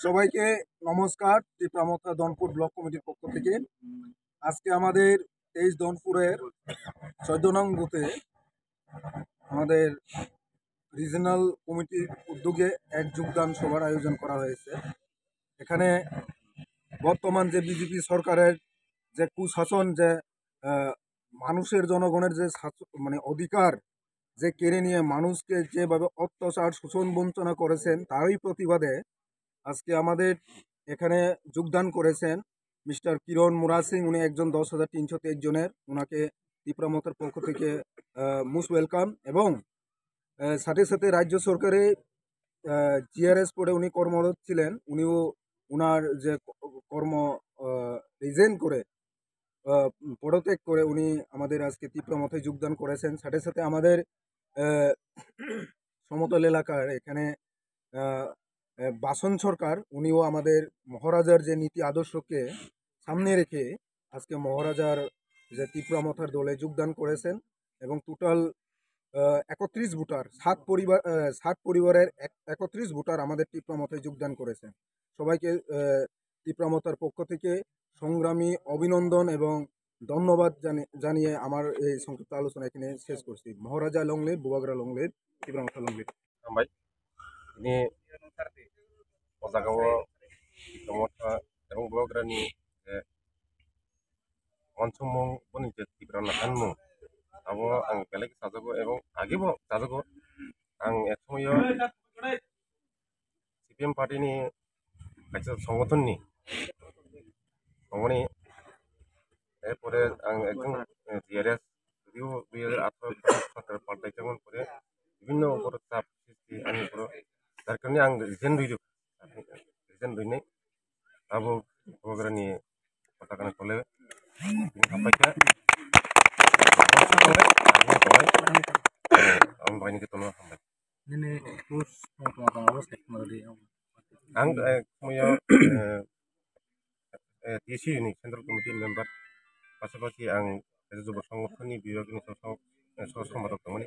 সবাইকে নমস্কার। টিপামোতা দনপুর ব্লক কমিটির পক্ষ থেকে আজকে আমাদের 23 দনপুরের 14 নং বুথে আমাদের রিজনাল কমিটির উদ্যোগে এক যোগদান সভার আয়োজন করা হয়েছে। এখানে বর্তমান যে বিজেপি সরকারের যে কুশাসন, যে মানুষের জনগণের যে মানে অধিকার যে কেড়ে নিয়ে মানুষকে যেভাবে অত্যাচার শোষণ বঞ্চনা করেছেন, তারই প্রতিবাদে আজকে আমাদের এখানে যোগদান করেছেন মিস্টার কিরণ মুরা সিং। উনি একজন 10,323 জনের, ওনাকে ত্রিপুরামতের পক্ষ থেকে মোস্ট ওয়েলকাম। এবং সাথে সাথে রাজ্য সরকারে জিআরএস পড়ে উনি কর্মরত ছিলেন, উনিও ওনার যে কর্ম রিজেন করে পদত্যাগ করে উনি আমাদের আজকে ত্রিপুরামতে যোগদান করেছেন। সাথে সাথে আমাদের সমতল এলাকার এখানে বাসন সরকার, উনিও আমাদের মহারাজার যে নীতি আদর্শকে সামনে রেখে আজকে মহারাজার যে ত্রিপুরামথার দলে যোগদান করেছেন। এবং টোটাল 31 ভোটার, 7 পরিবারের 31 ভোটার আমাদের ত্রিপুরামথায় যোগদান করেছেন। সবাইকে ত্রিপুরামথার পক্ষ থেকে সংগ্রামী অভিনন্দন এবং ধন্যবাদ জানিয়ে আমার এই সংক্ষিপ্ত আলোচনা এখানে শেষ করছি। মহারাজা লংলির, বুবাগ্রা লংলির, ত্রিপুরামথা লংলির। ini Osagawa ত্রিপুরামথা এবং বুবাগ্রানি অনসমং বনি যে Tripura নাকানমু abo ang belek sajago এবং আগেও sajago ang একসময় সিপিএম পার্টিনি কাছে সংগঠননি এরপরে একজন জিআরএস যদিও 2018 সরকার পাল্টাইতেমন পরে বিভিন্ন উপর চাপ সৃষ্টি আমি উপর যার কারণে আং রিজেন রইনাই আবো বুবাগ্রানি পতাকাनि তলে हामबायखो आं बायनिखौ तनो हामबाय आं समयाव TAC unit central committee member পাশাপাশি आं যুব সংগঠনनि বিভাগनि সহ সম্পাদक दंमोन।